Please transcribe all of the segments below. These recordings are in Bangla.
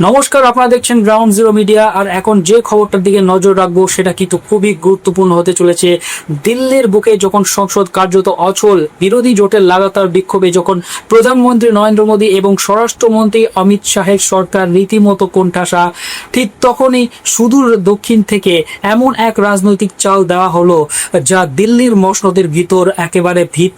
নমস্কার, আপনারা দেখছেন গ্রাউন্ড জিরো মিডিয়া। আর এখন যে খবরটার দিকে নজর রাখবো সেটা কিন্তু খুবই গুরুত্বপূর্ণ হতে চলেছে। দিল্লির বুকে যখন সংসদ কার্যত অচল, বিরোধী জোটের লাগাতার বিক্ষোভে যখন প্রধানমন্ত্রী নরেন্দ্র মোদী এবং স্বরাষ্ট্রমন্ত্রী অমিত শাহের সরকার রীতিমতো কোণঠাসা, ঠিক তখনই সুদূর দক্ষিণ থেকে এমন এক রাজনৈতিক চাল দেওয়া হলো যা দিল্লির মসনদের ভিতর একেবারে ভিত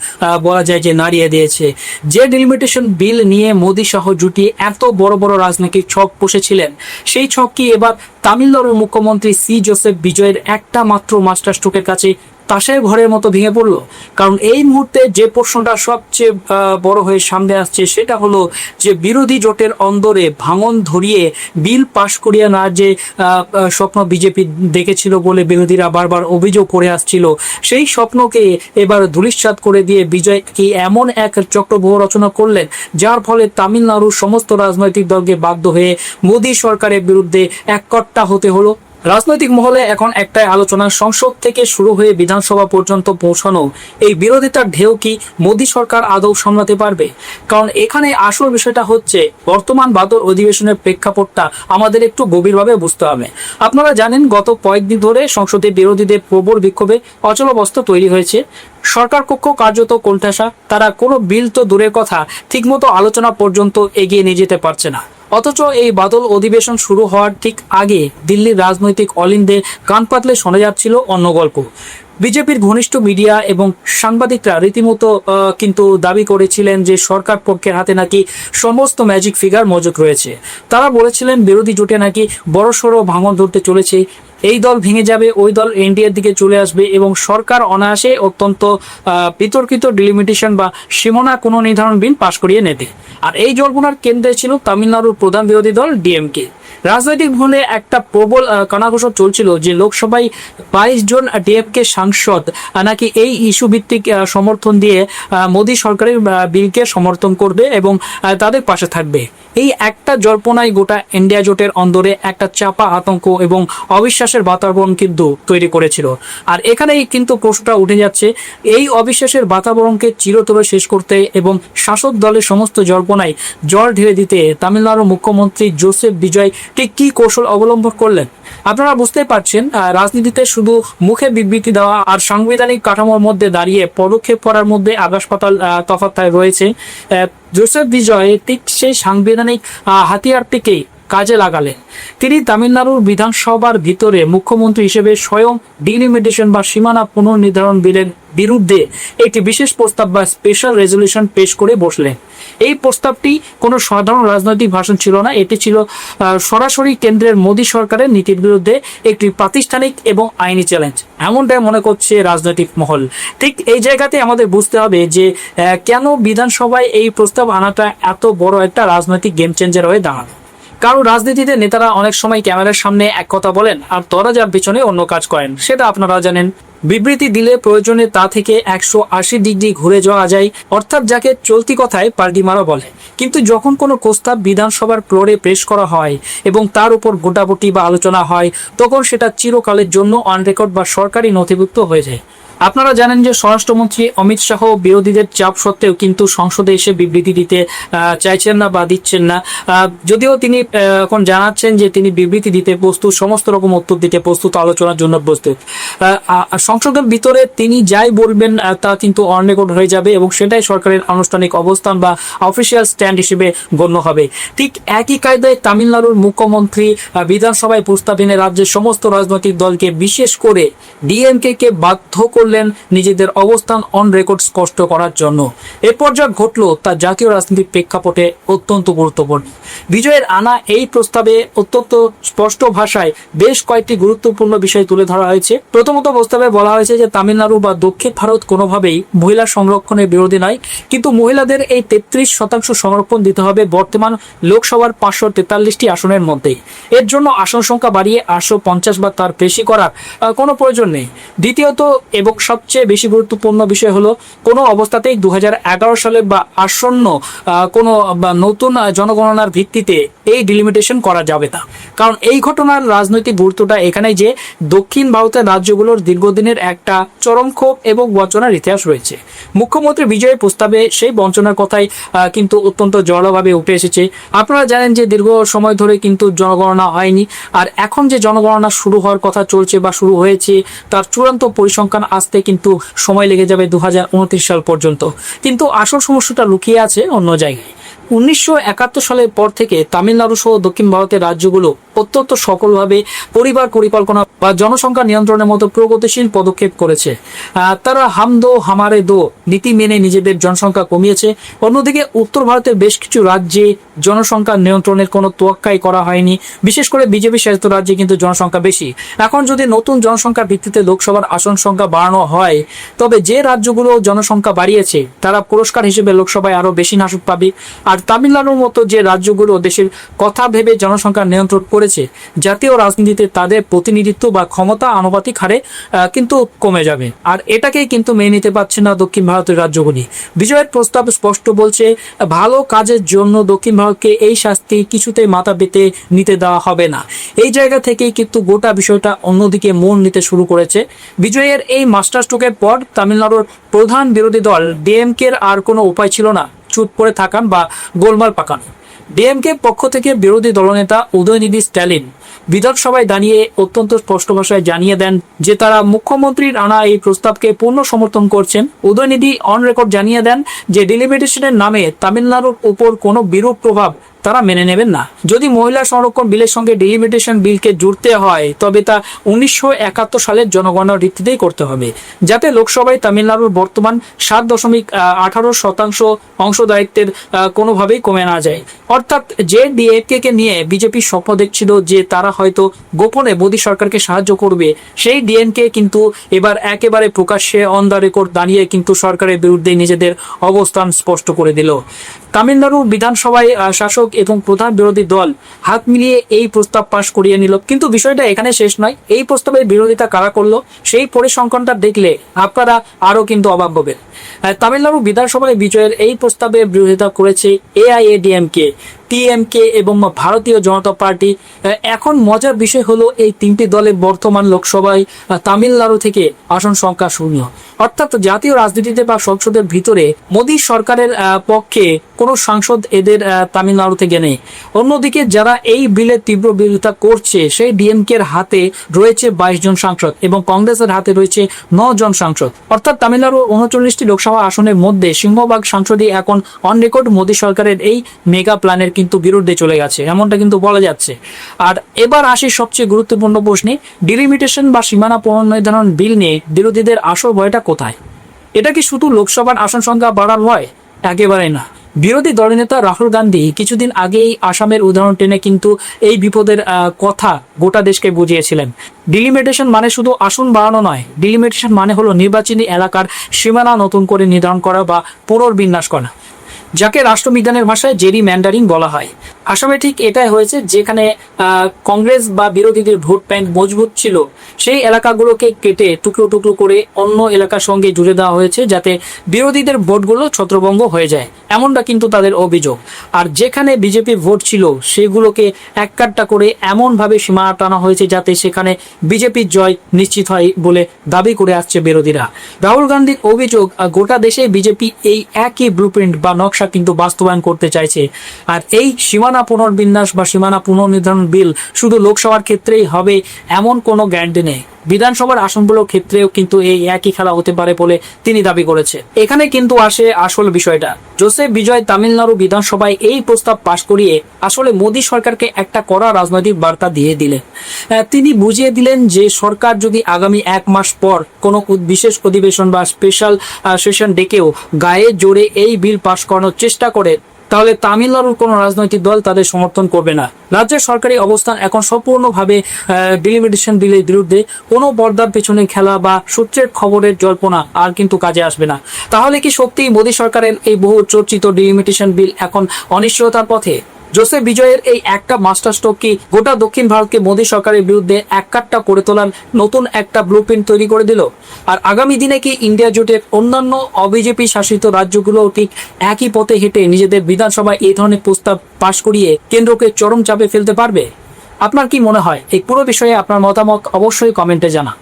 বলা যায় যে নাড়িয়ে দিয়েছে। যে ডিলিমিটেশন বিল নিয়ে মোদী সহ জুটি এত বড় বড় রাজনৈতিক ছক বসেছিলেন, সেই ছক কি এবার তামিলনাড়ুর মুখ্যমন্ত্রী সি জোসেফ বিজয়ের একটা মাত্র মাস্টার স্ট্রোকের কাছে তাসের ঘরের মতো ভেঙে পড়লো? কারণ এই মুহূর্তে যে প্রশ্নটা সবচেয়ে বড় হয়ে সামনে আসছে সেটা হলো যে বিরোধী জোটের অন্দরে ভাঙন ধরিয়ে বিল পাশ করিয়ে না যে স্বপ্ন বিজেপি দেখেছিল বলে বিরোধীরা বারবার অভিযোগ করে আসছিল, সেই স্বপ্নকে এবার ধূলিসাৎ করে দিয়ে বিজয় কি এমন এক চক্রব্যূহ রচনা করলেন যার ফলে তামিলনাড়ুর সমস্ত রাজনৈতিক দলকে বাধ্য হয়ে মোদী সরকারের বিরুদ্ধে এককট্টা হতে হলো। রাজনৈতিক মহলে এখন একটাই আলোচনা, সংসদ থেকে শুরু হয়ে বিধানসভা পর্যন্ত পৌঁছানো এই বিরোধিতার ঢেউ কি মোদী সরকার আদৌ সামলাতে পারবে? কারণ এখানে আসল বিষয়টা হচ্ছে বর্তমান বাদল অধিবেশনের প্রেক্ষাপটটা আমাদের একটু গভীরভাবে বুঝতে হবে। আপনারা জানেন গত কয়েকদিন ধরে সংসদে বিরোধীদের প্রবল বিক্ষোভে অচলাবস্থা তৈরি হয়েছে। সরকার পক্ষ কার্যত কোণঠাসা, তারা কোনো বিল তো দূরের কথা, ঠিকমতো আলোচনা পর্যন্ত এগিয়ে নিয়ে যেতে পারছে না। অথচ এই বাদল অধিবেশন শুরু হওয়ার ঠিক আগে দিল্লির রাজনৈতিক অলিন্দে কান পাতলে শোনা যাচ্ছিল অন্য গল্প। বিজেপির ঘনিষ্ঠ মিডিয়া এবং সাংবাদিকরা রীতিমতো কিন্তু দাবি করেছিলেন যে সরকার পক্ষের হাতে নাকি সমস্ত ম্যাজিক ফিগার মজুদ রয়েছে। তারা বলেছিলেন বিরোধী জোটে নাকি বড়সড় ভাঙন ধরতে চলেছে, এই দল ভেঙে যাবে, ওই দল এনডিএর দিকে চলে আসবে এবং সরকার অনায়াসে অত্যন্ত বিতর্কিত ডিলিমিটেশন বা সীমানা কোনো নির্ধারণ বিল পাশ করিয়ে নেবে। আর এই জল্পনার কেন্দ্রে ছিল তামিলনাড়ুর প্রধান বিরোধী দল ডিএমকে। রাজনৈতিক মহলে একটা প্রবল কানাঘোষণা চলছিল যে লোকসভায় 22 জন ডিএমকে সাংসদ নাকি এই ইস্যু ভিত্তিক সমর্থন দিয়ে মোদী সরকারের বিলকে সমর্থন করবে এবং তাদের পাশে থাকবে। এই একটা জল্পনায় গোটা ইন্ডিয়া জোটের অন্দরে একটা চাপা আতঙ্ক এবং অবিশ্বাসের বাতাবরণ কিন্তু তৈরি করেছিল। আর এখানেই কিন্তু প্রশ্নটা উঠে যাচ্ছে, এই অবিশ্বাসের বাতাবরণকে চিরতরে শেষ করতে এবং শাসক দলের সমস্ত জল্পনায় জল ঢেলে দিতে তামিলনাড়ুর মুখ্যমন্ত্রী জোসেফ বিজয় ঠিক কি কৌশল অবলম্বন করলেন? আপনারা বুঝতে পারছেন, রাজনীতিতে শুধু মুখে বিবৃতি দেওয়া আর সাংবিধানিক কাঠামোর মধ্যে দাঁড়িয়ে পদক্ষেপ করার মধ্যে আকাশ পাতাল তফাৎ রয়েছে। জোসেফ বিজয় ঠিক সেই সাংবিধানিক হাতিয়ারটিকেই কাজে লাগালেন। তিনি তামিলনাড়ুর বিধানসভার ভিতরে মুখ্যমন্ত্রী হিসেবে স্বয়ং ডিলিমিটেশন বা সীমানা পুনর্নির্ধারণ বিলের বিরুদ্ধে একটি বিশেষ প্রস্তাব বা স্পেশাল রেজলিউশন পেশ করে বসলেন। এই প্রস্তাবটি কোনো সাধারণ রাজনৈতিক ভাষণ ছিল না, এটি ছিল সরাসরি কেন্দ্রের মোদী সরকারের নীতির বিরুদ্ধে একটি প্রাতিষ্ঠানিক এবং আইনি চ্যালেঞ্জ, এমনটাই মনে করছে রাজনৈতিক মহল। ঠিক এই জায়গাতে আমাদের বুঝতে হবে যে কেন বিধানসভায় এই প্রস্তাব আনাটা এত বড় একটা রাজনৈতিক গেম চেঞ্জার হয়ে দাঁড়ানো। কারণ রাজনীতিতে নেতারা অনেক সময় ক্যামেরার সামনে এক কথা বলেন আর দরজার পিছনে অন্য কাজ করেন, সেটা আপনারা জানেন। বিবৃতি দিলে প্রয়োজনে তা থেকে 180 ডিগ্রি ঘুরে যাওয়া যায়, অর্থাৎ যাকে চলতি কথায় পাল্টি মারা বলে। কিন্তু যখন কোনো প্রস্তাব বিধানসভার ফ্লোরে পেশ করা হয় এবং তার উপর ভোটাভুটি বা আলোচনা হয়, তখন সেটা চিরকালের জন্য অন রেকর্ড বা সরকারি নথিভুক্ত হয়ে যায়। আপনারা জানেন যে স্বরাষ্ট্রমন্ত্রী অমিত শাহ বিরোধীদের চাপ সত্ত্বেও কিন্তু সংসদে এসে বিবৃতি দিতে চাইছেন না বা দিচ্ছেন না। যদিও তিনি এখন জানাচ্ছেন যে তিনি বিবৃতি দিতে প্রস্তুত, সমস্ত রকম উত্তর দিতে প্রস্তুত, আলোচনার জন্য প্রস্তুত। সংসদের ভিতরে তিনি যাই বলবেন তা কিন্তু অন রেকর্ড হয়ে যাবে এবং সেটাই সরকারের আনুষ্ঠানিক অবস্থান বা অফিসিয়াল স্ট্যান্ড হিসেবে গণ্য হবে। ঠিক একই কায়দায় তামিলনাড়ুর মুখ্যমন্ত্রী বিধানসভায় প্রস্তাব এনে রাজ্যের সমস্ত রাজনৈতিক দলকে, বিশেষ করে ডিএমকে কে বাধ্য করলেন নিজেদের অবস্থান অন রেকর্ড স্পষ্ট করার জন্য। এরপর যা ঘটলো তা জাতীয় রাজনীতির প্রেক্ষাপটে অত্যন্ত গুরুত্বপূর্ণ। বিজয়ের আনা এই প্রস্তাবে অত্যন্ত স্পষ্ট ভাষায় বেশ কয়েকটি গুরুত্বপূর্ণ বিষয় তুলে ধরা হয়েছে। প্রথমত প্রস্তাবে বলা হয়েছে যে তামিলনাড়ু বা দক্ষিণ ভারত কোনোভাবেই মহিলা সংরক্ষণের বিরোধী নয়, কিন্তু মহিলাদের এই 33% সংরক্ষণ দিতে হবে বর্তমান লোকসভার 543টি আসনের মধ্যে। এর জন্য আসন সংখ্যা বাড়িয়ে 850 বা তার বেশি করার কোনো প্রয়োজন নেই। দ্বিতীয়ত এবং এবং সবচেয়ে বেশি গুরুত্বপূর্ণ বিষয় হলো কোনো অবস্থাতেই 2011 সালে বা আসন্ন কোনো নতুন জনগণনার ভিত্তিতে এই ডিলিমিটেশন করা যাবে না। কারণ এই ঘটনার রাজনৈতিক গুরুত্বটা এখানে যে দক্ষিণ ভারতের রাজ্যগুলোর দীর্ঘদিনের একটা চরম ক্ষোভ এবং বঞ্চনার ইতিহাস রয়েছে। মুখ্যমন্ত্রী বিজয়ের প্রস্তাবে সেই বঞ্চনার কথাই কিন্তু অত্যন্ত জড়ভাবে উঠে এসেছে। আপনারা জানেন যে দীর্ঘ সময় ধরে কিন্তু জনগণনা হয়নি, আর এখন যে জনগণনা শুরু হওয়ার কথা চলছে বা শুরু হয়েছে তার চূড়ান্ত পরিসংখ্যান আসতে কিন্তু সময় লেগে যাবে 2029 সাল পর্যন্ত। কিন্তু আসল সমস্যাটা লুকিয়ে আছে অন্য জায়গায়। 1971 সালের পর থেকে তামিলনাড়ু সহ দক্ষিণ ভারতের রাজ্যগুলো অত্যন্ত সফলভাবে পরিবার পরিকল্পনা বা জনসংখ্যা নিয়ন্ত্রণের মতো প্রগতিশীল পদক্ষেপ করেছে। তারা হাম দো হামারে দো নীতি মেনে নিজেদের জনসংখ্যা কমিয়েছে। অন্যদিকে উত্তর ভারতের বেশ কিছু রাজ্যে জনসংখ্যা নিয়ন্ত্রণের কোনো তোয়াক্কাই করা হয়নি। বিশেষ করে বিজেপি শাসিত রাজ্যে কিন্তু জনসংখ্যা বেশি। এখন যদি নতুন জনসংখ্যার ভিত্তিতে লোকসভার আসন সংখ্যা বাড়ানো হয়, তবে যে রাজ্যগুলো জনসংখ্যা বাড়িয়েছে তারা পুরস্কার হিসেবে লোকসভায় আরো বেশি আসন পাবে। আর তামিলনাড়ুর মতো যে রাজ্যগুলো দেশের কথা ভেবে জনসংখ্যা নিয়ন্ত্রণ করেছে, জাতীয় রাজনীতিতে তাদের প্রতিনিধিত্ব বা ক্ষমতা আনুপাতিক হারে কিন্তু কমে যাবে। আর এটাকেই কিন্তু মেনে নিতে পারছে না দক্ষিণ ভারতের রাজ্যগুলি। বিজয়ের প্রস্তাব স্পষ্ট বলছে, ভালো কাজের জন্য দক্ষিণ ভারতকে এই শাস্তি কিছুতেই মাথা পেতে নিতে দেওয়া হবে না। এই জায়গা থেকেই কিন্তু গোটা বিষয়টা অন্যদিকে মন নিতে শুরু করেছে। বিজয়ের এই মাস্টার স্ট্রোকের পর তামিলনাড়ুর প্রধান বিরোধী দল ডিএমকে আর কোনো উপায় ছিল না চুপ করে থাকান বা গোলমাল পাকানো। ডিএমকে পক্ষ থেকে বিরোধী দলনেতা উদয়নিধি স্ট্যালিন বিধানসভায় দাঁড়িয়ে অত্যন্ত স্পষ্ট ভাষায় জানিয়ে দেন যে তারা মুখ্যমন্ত্রীর আনা এই প্রস্তাবকে পূর্ণ সমর্থন করছেন। উদয়নিধি অন রেকর্ড জানিয়ে দেন যে ডিলিমিটেশনের নামে তামিলনাড়ুর উপর কোনো বিরূপ প্রভাব তারা মেনে নেবেন না। যদি মহিলা সংরক্ষণ বিলের সঙ্গে ডিলিমিটেশন বিলকে জুড়তে হয়, তবে তা 1971 সালের জনগণনার ভিত্তিতেই করতে হবে, যাতে লোকসভায় তামিলনাড়ুর বর্তমান 7.18% অংশদায়িত্বের কোনোভাবেই কমে না যায়। অর্থাৎ যে ডিএমকে কে নিয়ে বিজেপি স্বপ্ন দেখছিল যে তারা হয়তো গোপনে মোদী সরকারকে সাহায্য করবে, সেই ডিএমকে কিন্তু এবার একেবারে প্রকাশ্যে অন দ্য রেকর্ড দাঁড়িয়ে কিন্তু সরকারের বিরুদ্ধে নিজেদের অবস্থান স্পষ্ট করে দিল। তামিলনাড়ু বিধানসভায় শাসক এবং প্রধান বিরোধী দল হাত মিলিয়ে এই প্রস্তাব পাশ করিয়ে নিল। কিন্তু বিষয়টা এখানে শেষ নয়। এই প্রস্তাবের বিরোধিতা কারা করলো সেই পরিসংখ্যানটা দেখলে আপনারা আরো কিন্তু অবাক হবেন। তামিলনাড়ু বিধানসভায় বিজয়ের এই প্রস্তাবের বিরোধিতা করেছে এআইএডিএমকে, টিএমকে এবং ভারতীয় জনতা পার্টি। এখন মজার বিষয় হলো এই তিনটি দলের বর্তমান লোকসভায় তামিলনাড়ু থেকে আসন সংখ্যা শূন্য। অর্থাৎ জাতীয় রাজনীতিতে বা সংসদের ভিতরে মোদী সরকারের পক্ষে কোনো সাংসদ এদের তামিলনাড়ু থেকে নেই। অন্যদিকে যারা এই বিলের তীব্র বিরোধিতা করছে সেই ডিএমকে এর হাতে রয়েছে 22 জন সাংসদ এবং কংগ্রেসের হাতে রয়েছে 9 জন সাংসদ। অর্থাৎ তামিলনাড়ুর 39টি লোকসভা আসনের মধ্যে সিংহভাগ সাংসদই এখন অন রেকর্ড মোদী সরকারের এই মেগা প্ল্যানের কিন্তু বিরুদ্ধে চলে গেছে, এমনটা কিন্তু বলা যাচ্ছে। আর এবার আসি সবচেয়ে গুরুত্বপূর্ণ প্রশ্নে, ডিলিমিটেশন বা সীমানা পুনর্নির্ধারণ বিল নিয়ে বিরোধীদের আসল ভয়টা কোথায়? এটা কি শুধু লোকসভার আসন সংখ্যা বাড়ার ভয়? একেবারে না। বিরোধী দলনেতা রাহুল গান্ধী কিছুদিন আগেই আসামের উদাহরণ টেনে কিন্তু এই বিপদের কথা গোটা দেশকে বুঝিয়েছিলেন। ডিলিমিটেশন মানে শুধু আসন বাড়ানো নয়, ডিলিমিটেশন মানে হলো নির্বাচনী এলাকার সীমানা নতুন করে নির্ধারণ করা বা পুনর্বিন্যাস করা, যাকে রাষ্ট্রবিজ্ঞানের ভাষায় জেরি ম্যান্ডারিং বলা হয়। আসামে ঠিক এটাই হয়েছে। যেখানে কংগ্রেস বা বিরোধীদের ভোট ব্যাংক মজবুত ছিল, সেই এলাকাগুলোকে কেটে টুকরো টুকরো করে অন্য এলাকার সঙ্গে জুড়ে দেওয়া হয়েছে, যাতে বিরোধীদের ভোটগুলো ছত্রভঙ্গ হয়ে যায়, এমনটা কিন্তু তাদের অভিযোগ। আর যেখানে বিজেপির ভোট ছিল সেগুলোকে এক কাট্টা করে এমনভাবে সীমানা টানা হয়েছে যাতে সেখানে বিজেপির জয় নিশ্চিত হয় বলে দাবি করে আসছে বিরোধীরা। রাহুল গান্ধীর অভিযোগ, গোটা দেশে বিজেপি এই একই ব্লুপ্রিন্ট বা নকশা কিন্তু বাস্তবায়ন করতে চাইছে। আর এই সীমানা পুনর্বিন্যাস বা সীমানা পুনর্নির্ধারণ বিল শুধু লোকসভার ক্ষেত্রেই হবে এমন কোনো গ্যারান্টি নেই, বিধানসভার আসনগুলোর ক্ষেত্রেও কিন্তু এই একই খেলা হতে পারে বলে তিনি দাবি করেছে। এখানে কিন্তু আসে আসল বিষয়টা। জোসেফ বিজয় তামিলনাড়ু বিধানসভায় এই প্রস্তাব পাশ করিয়ে আসলে মোদী সরকারকে একটা কড়া রাজনৈতিক বার্তা দিয়ে দিলেন। তিনি বুঝিয়ে দিলেন যে সরকার যদি আগামী 1 মাস পর কোনো বিশেষ অধিবেশন বা স্পেশাল সেশন ডেকেও গায়ে জোরে এই বিল পাশ করানোর চেষ্টা করে, তাহলে তামিলনাড়ুর কোনো রাজনৈতিক দল তাদের সমর্থন করবে না। রাজ্যের সরকারি অবস্থান এখন সম্পূর্ণভাবে ডিলিমিটেশন বিলের বিরুদ্ধে। কোনো পর্দার পেছনে খেলা বা সূত্রের খবরের জল্পনা আর কিন্তু কাজে আসবে না। তাহলে কি সত্যিই মোদী সরকারের এই বহু চর্চিত ডিলিমিটেশন বিল এখন অনিশ্চয়তার পথে? জোসেফ বিজয়ের এই একটা মাস্টার স্ট্রোক কি গোটা দক্ষিণ ভারতকে মোদী সরকারের বিরুদ্ধে এককাট্টা করে তোলার নতুন একটা ব্লুপ্রিন্ট তৈরি করে দিল? আর আগামী দিনে কি ইন্ডিয়া জোটের অন্যান্য অবিজেপি শাসিত রাজ্যগুলো ঠিক একই পথে হেঁটে নিজেদের বিধানসভায় এই ধরনের প্রস্তাব পাশ করিয়ে কেন্দ্রকে চরম চাপে ফেলতে পারবে? আপনার কি মনে হয়? এই পুরো বিষয়ে আপনার মতামত অবশ্যই কমেন্টে জানান।